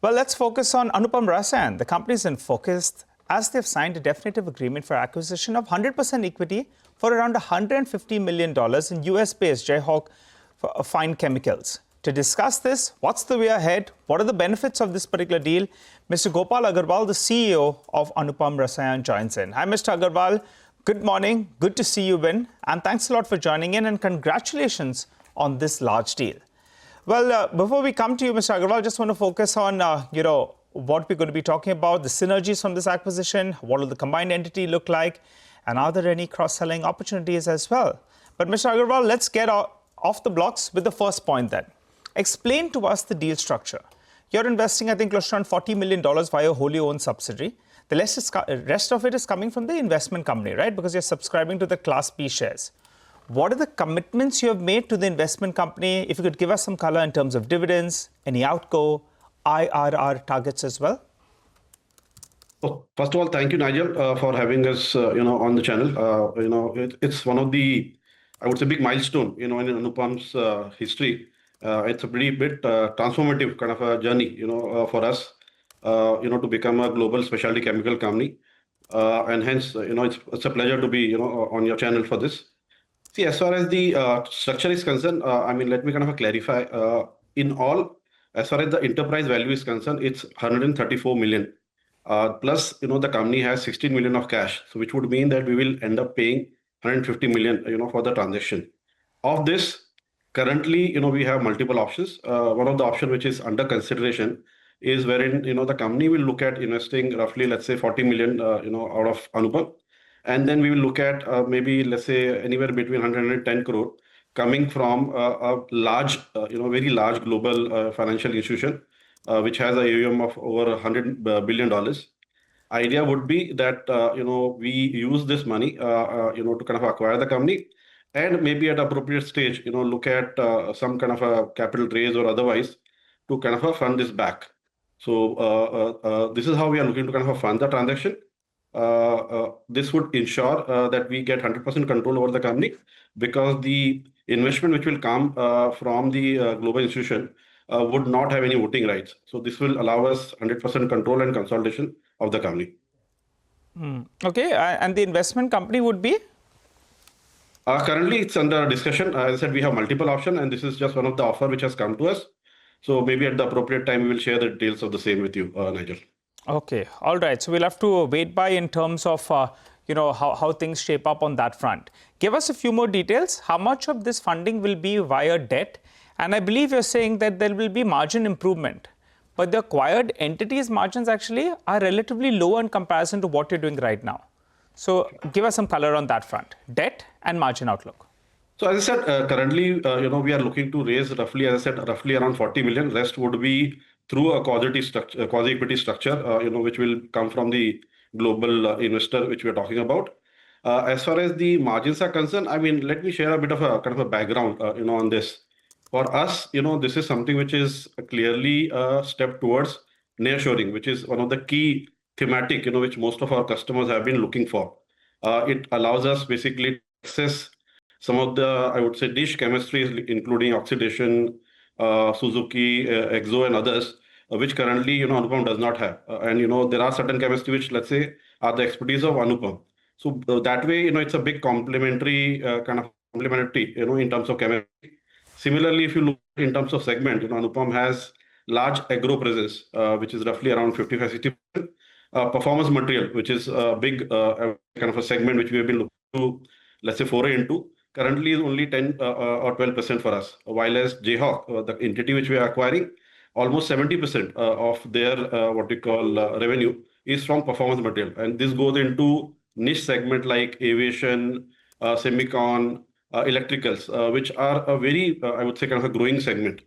Well, let's focus on Anupam Rasayan. The company is in focus as they've signed a definitive agreement for acquisition of 100% equity for around $150 million in US-based Jayhawk Fine Chemicals. To discuss this, what's the way ahead, what are the benefits of this particular deal, Mr. Gopal Agrawal, the CEO of Anupam Rasayan, joins in. Hi, Mr. Agrawal. Good morning. Good to see you, Ben. And thanks a lot for joining in and congratulations on this large deal. Well, before we come to you, Mr. Agrawal, I just want to focus on, what we're going to be talking about, the synergies from this acquisition, what will the combined entity look like, and are there any cross-selling opportunities as well? But Mr. Agrawal, let's get off the blocks with the first point then. Explain to us the deal structure. You're investing, I think, close to around $40 million via a wholly owned subsidiary. The rest of it is coming from the investment company, right? Because you're subscribing to the Class B shares. What are the commitments you have made to the investment company? If you could give us some color in terms of dividends, any outgo, IRR targets as well. Well, first of all, thank you, Nigel, for having us, on the channel. It's one of the, I would say, big milestone, in Anupam's history. It's a pretty bit transformative kind of a journey, for us, to become a global specialty chemical company. And hence, it's a pleasure to be, on your channel for this. See, as far as the structure is concerned, let me kind of clarify. In all, as far as the enterprise value is concerned, it's 134 million. Plus, the company has 16 million of cash, so which would mean that we will end up paying 150 million, for the transaction. Of this, currently, we have multiple options. One of the options which is under consideration is wherein, the company will look at investing roughly, let's say, 40 million, out of Anupam. And then we will look at maybe, let's say, anywhere between 100 and 110 crore coming from a large, very large global financial institution, which has a AUM of over $100 billion. Idea would be that, we use this money, to kind of acquire the company and maybe at appropriate stage, look at some kind of a capital raise or otherwise to kind of fund this back. So this is how we are looking to kind of fund the transaction. This would ensure that we get 100% control over the company because the investment which will come from the global institution would not have any voting rights. So this will allow us 100% control and consolidation of the company. Okay, and the investment company would be? Currently, it's under discussion. As I said, we have multiple options, and this is just one of the offer which has come to us. So maybe at the appropriate time, we will share the details of the same with you, Nigel. Okay, all right. So we'll have to wait by in terms of, how things shape up on that front. Give us a few more details. How much of this funding will be via debt? And I believe you're saying that there will be margin improvement. But the acquired entities' margins actually are relatively low in comparison to what you're doing right now. So give us some color on that front, debt and margin outlook. So as I said, currently, we are looking to raise roughly, as I said, roughly around 40 million. Rest would be through a quasi-equity structure, which will come from the global investor, which we are talking about. As far as the margins are concerned, let me share a bit of a kind of a background, on this. For us, this is something which is clearly a step towards nearshoring, which is one of the key thematic, which most of our customers have been looking for. It allows us basically to access some of the, I would say, niche chemistries, including oxidation, Suzuki, Exo, and others, which currently, Anupam does not have. And, there are certain chemistry which, let's say, are the expertise of Anupam. So that way, it's a big complementary, in terms of chemistry. Similarly, if you look in terms of segment, Anupam has large agro presence, which is roughly around 55-60%. Performance material, which is a big kind of a segment which we have been looking to, let's say, foray into. Currently is only 10 or 12% for us, while as Jayhawk, the entity which we are acquiring, almost 70% of their what we call revenue is from performance material. And this goes into niche segment like aviation, semicon, electricals, which are a very, I would say, kind of a growing segment.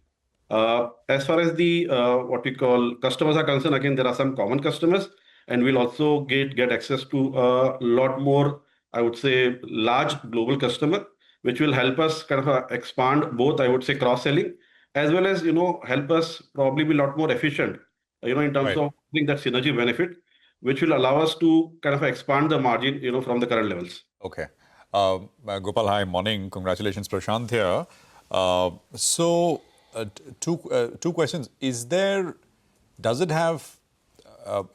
As far as the what we call customers are concerned, again, there are some common customers, and we'll also get access to a lot more, I would say, large global customer, which will help us kind of expand both, I would say, cross-selling, as well as, help us probably be a lot more efficient, in terms of getting that synergy benefit, which will allow us to kind of expand the margin, from the current levels. Okay. Gopal, hi, morning. Congratulations, Prashant here. Two questions. Is there does it have,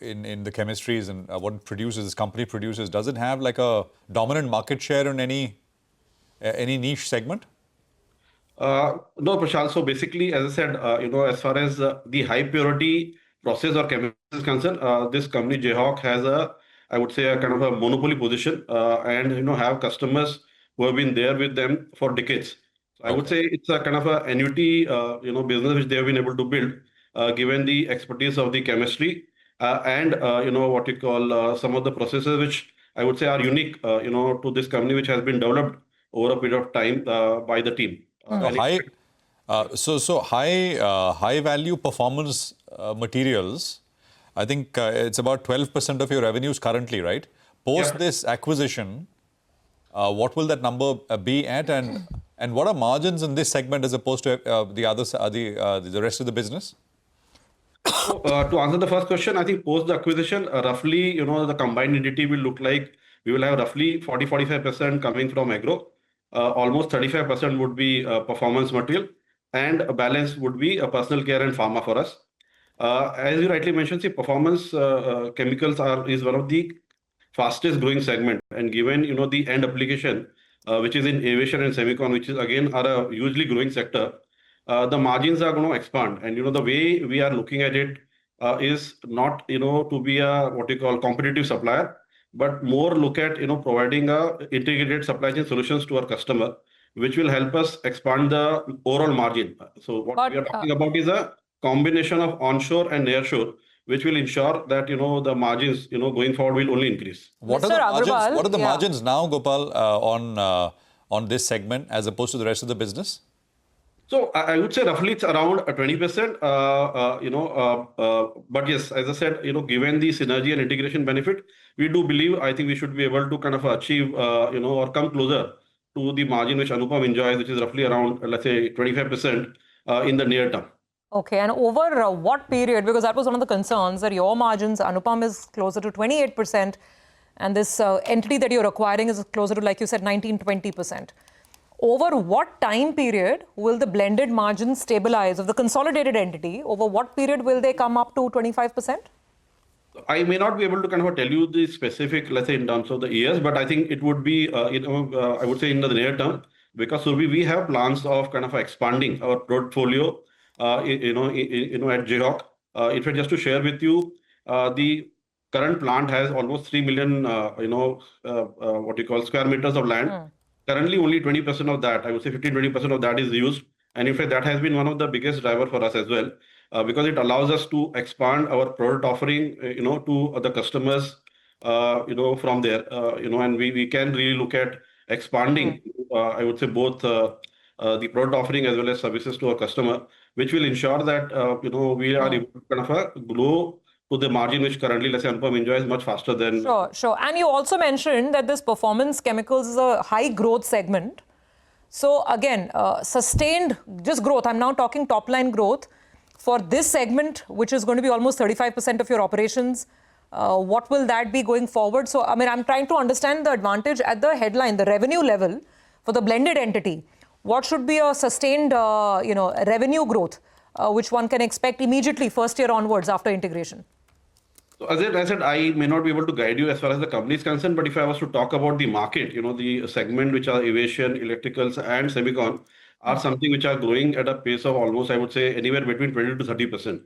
in the chemistries and what it produces, this company produces, does it have like a dominant market share in any niche segment? No, Prashant. So basically, as I said, as far as the high purity process or chemistry is concerned, this company Jayhawk has I would say, a kind of a monopoly position, and have customers who have been there with them for decades. So I would Okay. say it's a kind of a annuity, business which they have been able to build, given the expertise of the chemistry, and what you call some of the processes which I would say are unique, to this company, which has been developed over a period of time by the team. So And in high, fact, high value performance materials. I think it's about 12% of your revenues currently, right? Post yeah. this acquisition, what will that number be at, and what are margins in this segment as opposed to the rest of the business? So, to answer the first question, I think post the acquisition, roughly, the combined entity will look like we will have roughly 40-45% coming from agro, almost 35% would be performance material, and a balance would be personal care and pharma for us. As you rightly mentioned, see, performance chemicals is one of the fastest growing segment, and given the end application, which is in aviation and semicon, which is again are a hugely growing sector, the margins are going to expand. And the way we are looking at it is not to be a what you call competitive supplier, but more look at providing a integrated supply chain solutions to our customer, which will help us expand the overall margin. So what we But are talking about is a combination of onshore and nearshore, which will ensure that the margins going forward will only increase. What are Mr. the margins? Agrawal, What are the yeah. margins now, Gopal, on this segment as opposed to the rest of the business? So I would say roughly it's around 20%. But yes, as I said, given the synergy and integration benefit, we do believe, I think we should be able to kind of achieve, or come closer to the margin which Anupam enjoys, which is roughly around, let's say, 25% in the near term. Okay, and over what period? Because that was one of the concerns, that your margins, Anupam, is closer to 28%, and this entity that you're acquiring is closer to, like you said, 19-20%. Over what time period will the blended margins stabilize of the consolidated entity? Over what period will they come up to 25%? I may not be able to kind of tell you the specific, let's say, in terms of the years, but I think it would be, I would say in the near term, because Surabhi, we have plans of kind of expanding our portfolio, at Jayhawk. In fact, just to share with you, the current plant has almost 3 million, what you call square meters of land. Currently, only 20% of that, I would say 15-20% of that is used. And in fact, that has been one of the biggest driver for us as well, because it allows us to expand our product offering, to the customers, from there, and we can really look at expanding, I would say both the product offering as well as services to our customer, which will ensure that, we are able to kind of grow to the margin which currently, let's say, Anupam enjoys much faster than. Sure. And you also mentioned that this performance chemicals is a high growth segment. So again, sustained just growth. I'm now talking top line growth for this segment, which is going to be almost 35% of your operations. What will that be going forward? So, I mean, I'm trying to understand the advantage at the headline, the revenue level for the blended entity. What should be a sustained, revenue growth, which one can expect immediately first year onwards after integration? So as I said, I may not be able to guide you as far as the company is concerned, but if I was to talk about the market, the segment which are aviation, electricals, and semicon are something which are growing at a pace of almost, I would say, anywhere between 20 to 30%.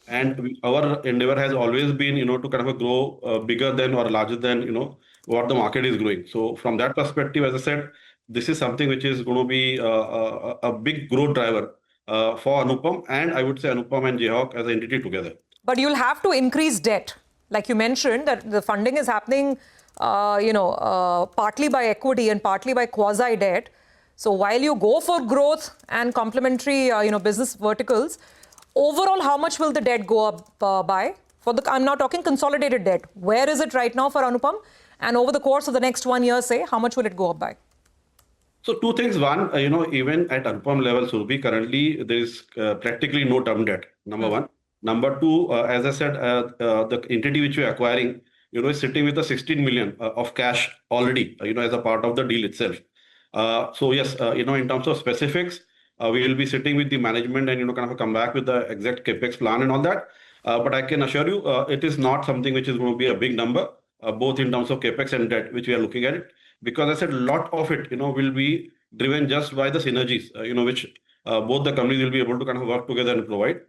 And our endeavor has always been, to kind of grow bigger than or larger than, what the market is growing. So from that perspective, as I said, this is something which is going to be a big growth driver for Anupam, and I would say Anupam and Jayhawk as an entity together. But you'll have to increase debt. Like you mentioned, that the funding is happening, partly by equity and partly by quasi-debt. So while you go for growth and complementary, business verticals, overall, how much will the debt go up by? I'm now talking consolidated debt. Where is it right now for Anupam? And over the course of the next 1 year, say, how much will it go up by? So two things. One, even at Anupam level, Surabhi, currently there is practically no term debt. Number one. Number two, as I said, the entity which we are acquiring, is sitting with a 16 million of cash already, as a part of the deal itself. So yes, in terms of specifics, we will be sitting with the management and, kind of come back with the exact capex plan and all that. But I can assure you, it is not something which is going to be a big number, both in terms of capex and debt, which we are looking at it. Because I said a lot of it, will be driven just by the synergies, which both the companies will be able to kind of work together and provide.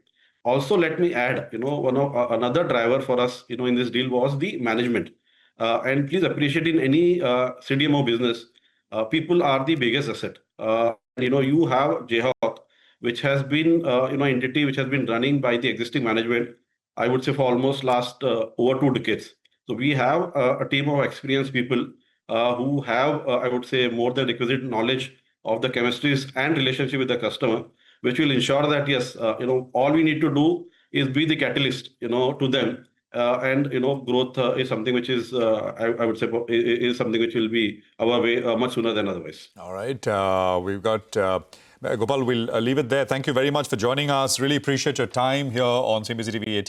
Also, let me add, another driver for us, in this deal was the management. And please appreciate in any CDMO business, people are the biggest asset. You have Jayhawk, which has been, entity which has been running by the existing management, I would say for almost last over 2 decades. So we have a team of experienced people who have, I would say, more than requisite knowledge of the chemistries and relationship with the customer, which will ensure that, yes, all we need to do is be the catalyst, to them. And growth is something which is, I would say, is something which will be our way much sooner than otherwise. All right. We've got Gopal. We'll leave it there. Thank you very much for joining us. Really appreciate your time here on CNBC-TV18.